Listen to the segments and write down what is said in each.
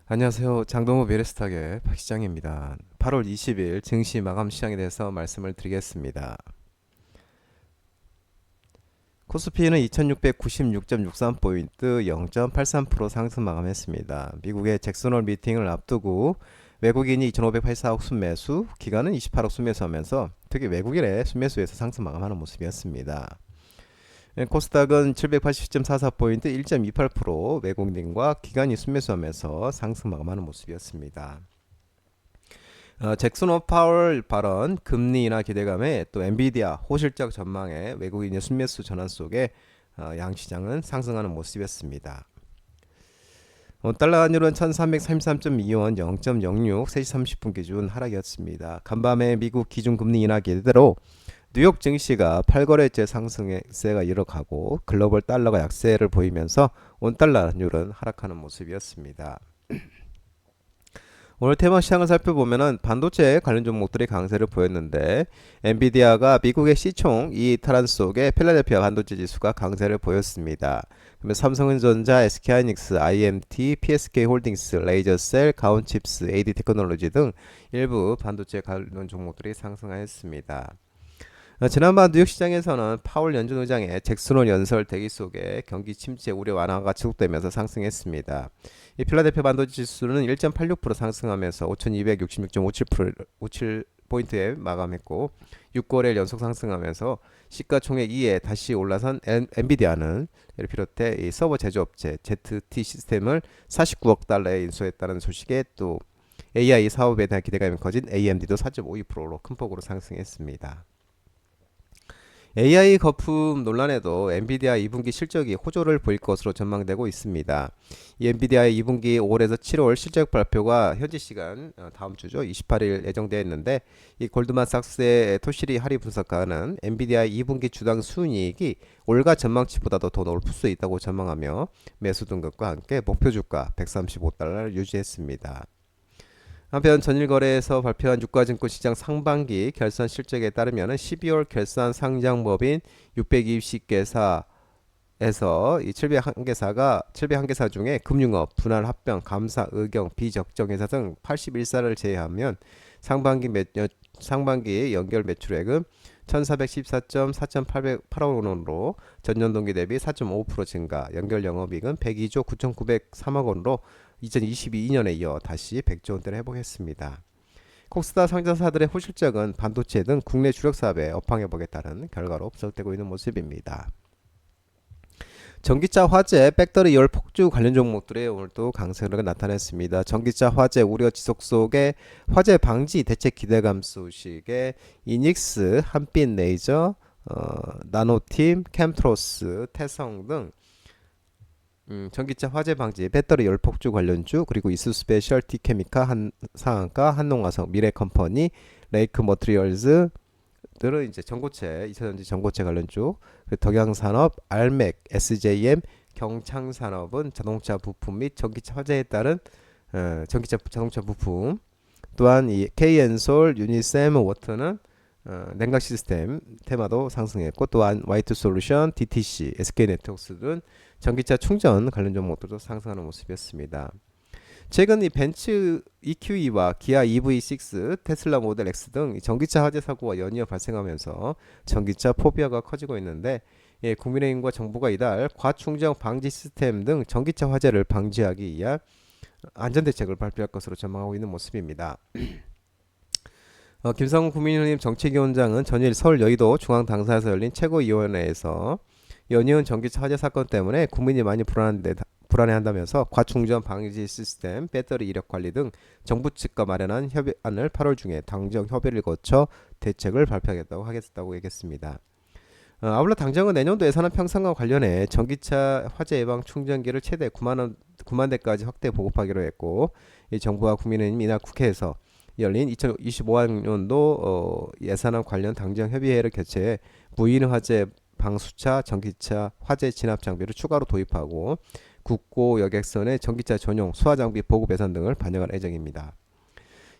안녕하세요. 장동호 미래스탁의 박 시장입니다. 8월 20일 증시 마감 시장에 대해서 말씀을 드리겠습니다. 코스피는 2696.63포인트 0.83% 상승 마감했습니다. 미국의 잭슨홀 미팅을 앞두고 외국인이 2584억 순매수, 기관은 28억 순매수하면서 특히 외국인의 순매수에서 상승 마감하는 모습이었습니다. 코스닥은 780.44포인트 1.28% 외국인과 기관이 순매수하면서 상승 마감하는 모습이었습니다. 잭슨 파월 발언, 금리 인하 기대감에 또 엔비디아 호실적 전망에 외국인의 순매수 전환 속에 양시장은 상승하는 모습이었습니다. 달러 환율은 1333.25원 0.06 3시 30분 기준 하락이었습니다. 간밤에 미국 기준금리 인하 기대로 뉴욕 증시가 8거래째 상승세가 이어가고 글로벌 달러가 약세를 보이면서 원달러율은 하락하는 모습이었습니다. 오늘 테마 시장을 살펴보면은 반도체 관련 종목들이 강세를 보였는데 엔비디아가 미국의 시총 이 탈환 속에 필라델피아 반도체 지수가 강세를 보였습니다. 그러면 삼성전자, SK하이닉스, IMT, PSK 홀딩스, 레이저셀, 가온칩스, AD 테크놀로지 등 일부 반도체 관련 종목들이 상승하였습니다. 지난번 뉴욕 시장에서는 파월 연준 의장의 잭슨홀 연설 대기 속에 경기 침체 우려 완화가 지속되면서 상승했습니다. 이 필라델피아 반도체 지수는 1.86% 상승하면서 5266.57포인트에 마감했고 6거래일 연속 상승하면서 시가총액 2에 다시 올라선 엔비디아는 이를 비롯해 이 서버 제조업체 ZT 시스템을 49억 달러에 인수했다는 소식에 또 AI 사업에 대한 기대감이 커진 AMD도 4.52%로 큰 폭으로 상승했습니다. AI 거품 논란에도 엔비디아 2분기 실적이 호조를 보일 것으로 전망되고 있습니다. 이 엔비디아의 2분기 5월에서 7월 실적 발표가 현지 시간 다음 주죠. 28일 예정되어 있는데 이 골드만삭스의 토시리 하리 분석가는 엔비디아의 2분기 주당 순이익이 올가 전망치보다도 더 높을 수 있다고 전망하며 매수 등급과 함께 목표 주가 135달러를 유지했습니다. 한편 전일 거래에서 발표한 유가증권시장 상반기 결산 실적에 따르면 12월 결산 상장법인 620개사에서 이 701개사 중에 금융업, 분할 합병, 감사, 의경, 비적정 회사 등 81사를 제외하면 상반기 연결 매출액은 1414.4808억 원으로 전년 동기 대비 4.5% 증가, 연결 영업이익은 102조 9,903억 원으로 2022년에 이어 다시 100조 원대를 회복했습니다. 콕스다 상장사들의 호실적은 반도체 등 국내 주력 사업의 업황 회복에 따른 결과로 분석되고 있는 모습입니다. 전기차, 화재, 배터리 열 폭주 관련 종목들이 오늘도 강세가 나타냈습니다. 전기차, 화재 우려 지속 속에 화재 방지 대책 기대감 소식에 이닉스, 한빛레이저, 나노팀, 캠트로스, 태성 등 전기차 화재 방지, 배터리 열 폭주 관련주, 그리고 이수스페셜티 케미카, 상한가, 한농화성, 미래컴퍼니, 레이크 머트리얼즈 들은 이제 전고체, 2차전지 전고체 관련주, 덕양산업, 알맥, SJM, 경창산업은 자동차 부품 및 전기차 화재에 따른 전기차 자동차 부품, 또한 이 K엔솔, 유니셈, 워터는 냉각 시스템 테마도 상승했고, 또한 Y2솔루션, DTC, SK네트워크스 등 전기차 충전 관련 종목들도 상승하는 모습이었습니다. 최근 이 벤츠 EQE와 기아 EV6, 테슬라 모델 X 등 전기차 화재 사고가 연이어 발생하면서 전기차 포비아가 커지고 있는데 국민의힘과 정부가 이달 과충전 방지 시스템 등 전기차 화재를 방지하기 위한 안전대책을 발표할 것으로 전망하고 있는 모습입니다. 김상훈 국민의힘 정책위원장은 전일 서울 여의도 중앙당사에서 열린 최고위원회에서 연이은 전기차 화재 사건 때문에 국민이 많이 불안해한다면서 과충전 방지 시스템, 배터리 이력 관리 등 정부 측과 마련한 협의안을 8월 중에 당정 협의를 거쳐 대책을 발표하겠다고 얘기했습니다. 아울러 당정은 내년도 예산안 편성과 관련해 전기차 화재 예방 충전기를 최대 9만 대까지 확대 보급하기로 했고, 이 정부와 국민의힘이 이날 국회에서 열린 2025학년도 예산안 관련 당정 협의회를 개최해 무인 화재 방수차, 전기차 화재 진압 장비를 추가로 도입하고 국고 여객선의 전기차 전용 수화 장비 보급 예산 등을 반영할 예정입니다.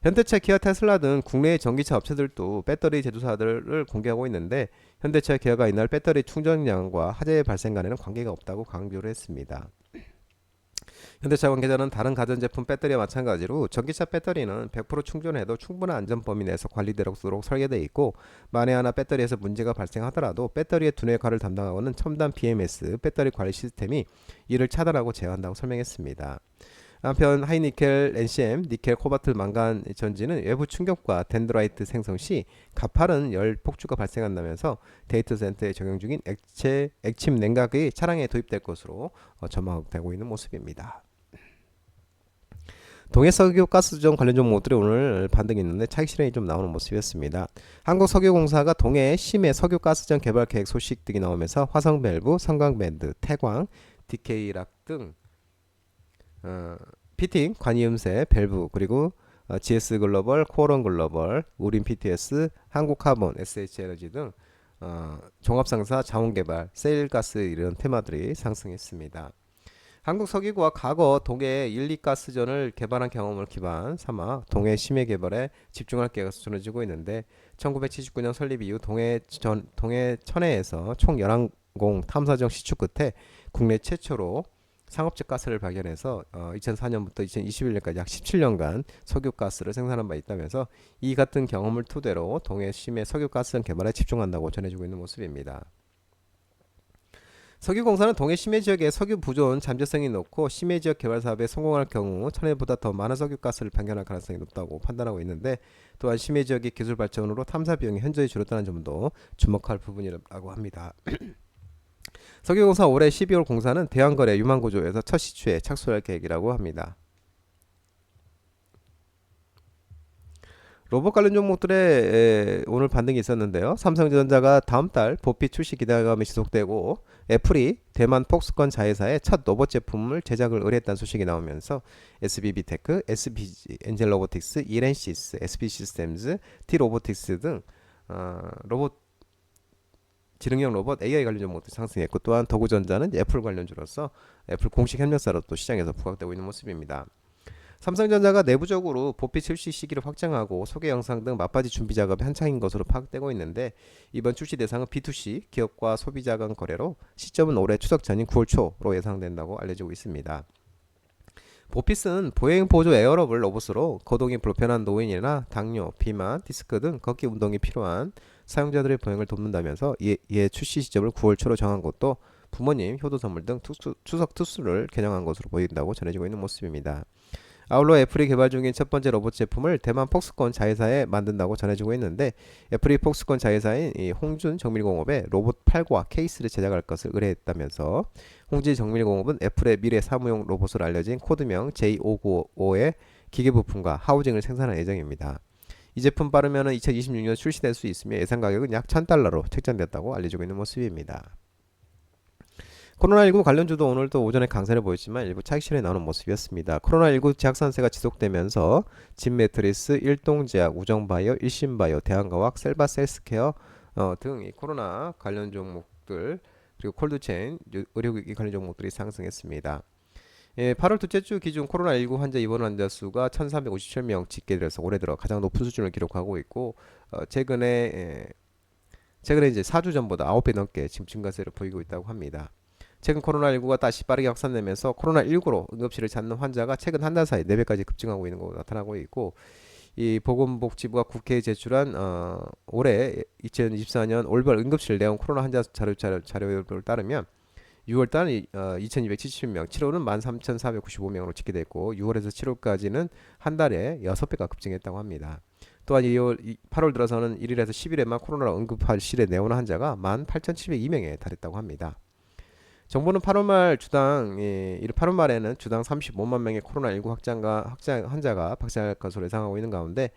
현대차, 기아, 테슬라 등 국내의 전기차 업체들도 배터리 제조사들을 공개하고 있는데 현대차, 기아가 이날 배터리 충전량과 화재 발생 간에는 관계가 없다고 강조를 했습니다. 현대차 관계자는 다른 가전제품 배터리와 마찬가지로 전기차 배터리는 100% 충전해도 충분한 안전 범위 내에서 관리되도록 설계되어 있고, 만에 하나 배터리에서 문제가 발생하더라도 배터리의 두뇌 역할을 담당하고는 첨단 BMS 배터리 관리 시스템이 이를 차단하고 제어한다고 설명했습니다. 한편 하이니켈, NCM, 니켈, 코발트, 망간 전지는 외부 충격과 덴드라이트 생성 시 가파른 열 폭주가 발생한다면서 데이터 센터에 적용 중인 액침 냉각이 차량에 도입될 것으로 전망되고 있는 모습입니다. 동해석유 가스전 관련 종목들이 오늘 반등이 있는데 차익 실현이 좀 나오는 모습이었습니다. 한국석유공사가 동해 심해 석유 가스전 개발 계획 소식 등이 나오면서 화성밸브, 성광밴드, 태광, DK락 등 피팅, 관이음새, 밸브, 그리고 GS글로벌, 코어런글로벌, 우린 PTS, 한국카본, SH에너지 등 종합상사, 자원개발, 세일가스 이런 테마들이 상승했습니다. 한국석유가 과거 동해 1, 2가스전을 개발한 경험을 기반 삼아 동해 심해 개발에 집중할 계획이 전해지고 있는데, 1979년 설립 이후 동해 천해에서 총 11공 탐사정 시추 끝에 국내 최초로 상업적 가스를 발견해서 2004년부터 2021년까지 약 17년간 석유가스를 생산한 바 있다면서 이 같은 경험을 토대로 동해 심해 석유가스전 개발에 집중한다고 전해지고 있는 모습입니다. 석유공사는 동해 심해 지역의 석유 부존 잠재성이 높고 심해 지역 개발 사업에 성공할 경우 천해보다 더 많은 석유가스를 발견할 가능성이 높다고 판단하고 있는데, 또한 심해 지역의 기술 발전으로 탐사 비용이 현저히 줄었다는 점도 주목할 부분이라고 합니다. 석유공사 올해 12월 공사는 대왕거래 유망구조에서 첫 시추에 착수할 계획이라고 합니다. 로봇 관련 종목들의 오늘 반등이 있었는데요. 삼성전자가 다음 달 보피 출시 기대감이 지속되고, 애플이 대만 폭스콘 자회사에 첫 로봇 제품을 제작을 의뢰했다는 소식이 나오면서 SBB테크, SBG, 엔젤로보틱스, 이렌시스, SB시스템즈, T로보틱스 등 로봇 지능형 로봇 AI 관련 종목도 상승했고, 또한 더구전자는 애플 관련주로서 애플 공식 협력사로 또 시장에서 부각되고 있는 모습입니다. 삼성전자가 내부적으로 보피 출시 시기를 확정하고 소개 영상 등 맞바지 준비 작업이 한창인 것으로 파악되고 있는데, 이번 출시 대상은 B2C 기업과 소비자 간 거래로 시점은 올해 추석 전인 9월 초로 예상된다고 알려지고 있습니다. 보피스는 보행 보조 에어로블 로봇으로 거동이 불편한 노인이나 당뇨, 비만, 디스크 등 걷기 운동이 필요한 사용자들의 보행을 돕는다면서 이에 출시 시점을 9월 초로 정한 것도 부모님 효도 선물 등 추석 특수를 겨냥한 것으로 보인다고 전해지고 있는 모습입니다. 아울러 애플이 개발 중인 첫 번째 로봇 제품을 대만 폭스콘 자회사에 만든다고 전해지고 있는데, 애플이 폭스콘 자회사인 홍준 정밀공업에 로봇 8과 케이스를 제작할 것을 의뢰했다면서 홍진 정밀공업은 애플의 미래 사무용 로봇으로 알려진 코드명 J595의 기계 부품과 하우징을 생산할 예정입니다. 이 제품 빠르면 2026년 출시될 수 있으며 예상 가격은 약 $1,000로 책정됐다고 알려지고 있는 모습입니다. 코로나19 관련주도 오늘도 오전에 강세를 보였지만 일부 차익 실현이 나오는 모습이었습니다. 코로나19 제약산세가 지속되면서 진매트리스, 일동제약, 우정바이오, 일신바이오, 대한과학, 셀바셀스케어 등 코로나 관련 종목들, 그리고 콜드체인, 의료기기 관련 종목들이 상승했습니다. 8월 둘째 주 기준 코로나19 환자 입원 환자 수가 1,357명 집계돼서 올해 들어 가장 높은 수준을 기록하고 있고, 최근에 이제 4주 전보다 9배 넘게 지금 증가세를 보이고 있다고 합니다. 최근 코로나19가 다시 빠르게 확산되면서 코로나19로 응급실을 찾는 환자가 최근 한 달 사이 4배까지 급증하고 있는 것으로 나타나고 있고, 이 보건복지부가 국회에 제출한 올해 2024년 올별 응급실 내원 코로나 환자 자료를 따르면 6월달 2270명, 7월은 13,495명으로 집계됐고 6월에서 7월까지는 한 달에 6배가 급증했다고 합니다. 또한 8월 들어서는 1일에서 10일에만 코로나로 응급실에 내원 환자가 18,702명에 달했다고 합니다. 정부는 8월 말에는 주당 35만 명의 코로나19 환자가 발생할 것으로 예상하고 있는 가운데,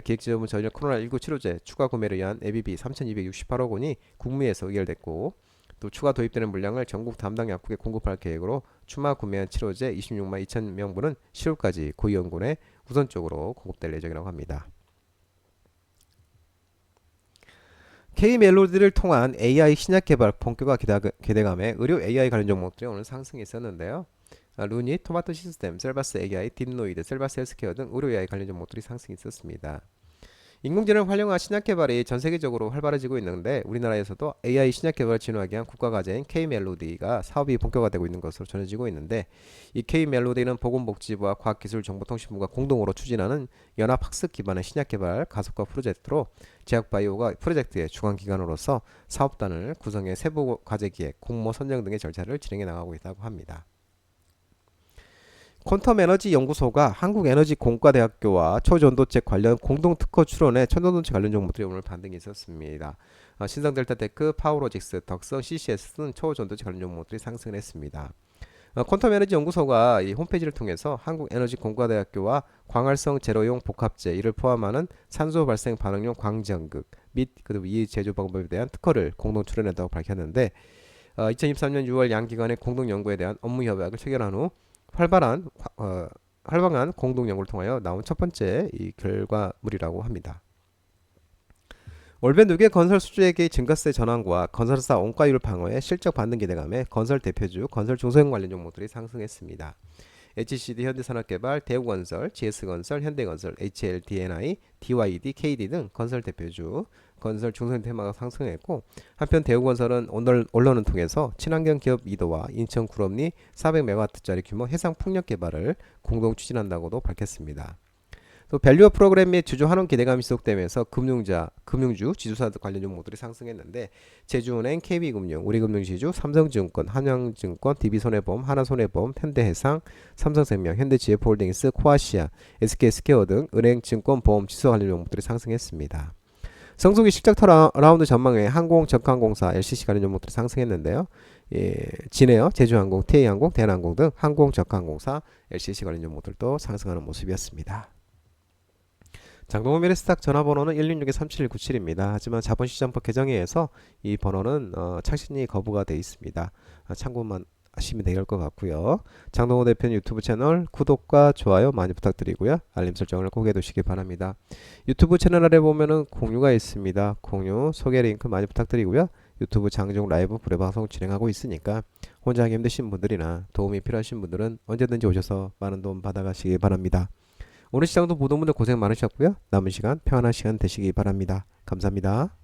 기획재정부 전일 코로나19 치료제 추가 구매를 위한 예비비 3,268억 원이 국무회에서 의결됐고, 또 추가 도입되는 물량을 전국 담당 약국에 공급할 계획으로 추마 구매한 치료제 26만 2천 명분은 10월까지 고위험군에 우선적으로 공급될 예정이라고 합니다. K멜로디를 통한 AI 신약 개발 본격화 기대감에 의료 AI 관련 종목들이 오늘 상승이 있었는데요. 루니, 토마토 시스템, 셀바스 AI, 딥노이드, 셀바스 헬스케어 등 의료 AI 관련 종목들이 상승이 있었습니다. 인공지능을 활용한 신약 개발이 전 세계적으로 활발해지고 있는데 우리나라에서도 AI 신약 개발을 진화하기 위한 국가 과제인 K-멜로디가 사업이 본격화되고 있는 것으로 전해지고 있는데 이 K-멜로디는 보건복지부와 과학기술정보통신부가 공동으로 추진하는 연합학습 기반의 신약 개발 가속화 프로젝트로 제약바이오가 프로젝트의 주관기관으로서 사업단을 구성해 세부 과제 기획, 공모 선정 등의 절차를 진행해 나가고 있다고 합니다. 퀀텀 에너지 연구소가 한국에너지공과대학교와 초전도체 관련 공동 특허 출원에 초전도체 관련 정보들이 오늘 반등이 있었습니다. 신성델타테크, 파워로직스, 덕성, CCS 등 초전도체 관련 정보들이 상승했습니다. 퀀텀 에너지 연구소가 이 홈페이지를 통해서 한국에너지공과대학교와 광활성 제로용 복합재 이를 포함하는 산소 발생 반응용 광전극 및 그리고 이 제조 방법에 대한 특허를 공동 출원했다고 밝혔는데 2023년 6월 양 기관의 공동 연구에 대한 업무 협약을 체결한 후 활발한 공동 연구를 통하여 나온 첫 번째 이 결과물이라고 합니다. 올해 누계 건설 수주액의 증가세 전환과 건설사 원가율 방어에 실적 반등 기대감에 건설 대표주, 건설 중소형 관련 종목들이 상승했습니다. HCD 현대산업개발, 대우건설, GS건설, 현대건설, HLDNI, DYD, KD 등 건설 대표주, 건설 중소형 테마가 상승했고 한편 대우건설은 언론을 통해서 친환경 기업 2도와 인천 구럼리 400MW짜리 규모 해상 풍력 개발을 공동 추진한다고도 밝혔습니다. 또 밸류업 프로그램 및 주주 환원 기대감이 지속되면서 금융주, 지주사 관련 종목들이 상승했는데 제주은행, KB금융, 우리금융지주, 삼성증권, 한양증권, DB손해보험, 하나손해보험, 현대해상, 삼성생명, 현대GF홀딩스, 코아시아, SK스퀘어 등 은행, 증권, 보험, 지수사 관련 종목들이 상승했습니다. 성수기 실적 라운드 전망에 항공, 적항공사, LCC 관련 종목들이 상승했는데요. 진에어, 제주항공, TA항공, 대한항공 등 항공, 적항공사, LCC 관련 종목들도 상승하는 모습이었습니다. 장동호 미래스탁 전화번호는 166-3797입니다. 하지만 자본시장법 개정에 의해서 이 번호는 창신이 거부가 되어 있습니다. 참고만 하시면 될 것 같고요. 장동호 대표는 유튜브 채널 구독과 좋아요 많이 부탁드리고요. 알림 설정을 꼭 해두시기 바랍니다. 유튜브 채널 아래 보면은 공유가 있습니다. 공유, 소개 링크 많이 부탁드리고요. 유튜브 장중 라이브 불회방송 진행하고 있으니까 혼자 하기 힘드신 분들이나 도움이 필요하신 분들은 언제든지 오셔서 많은 도움 받아가시기 바랍니다. 오늘 시장도 모든 분들 고생 많으셨고요. 남은 시간 평안한 시간 되시기 바랍니다. 감사합니다.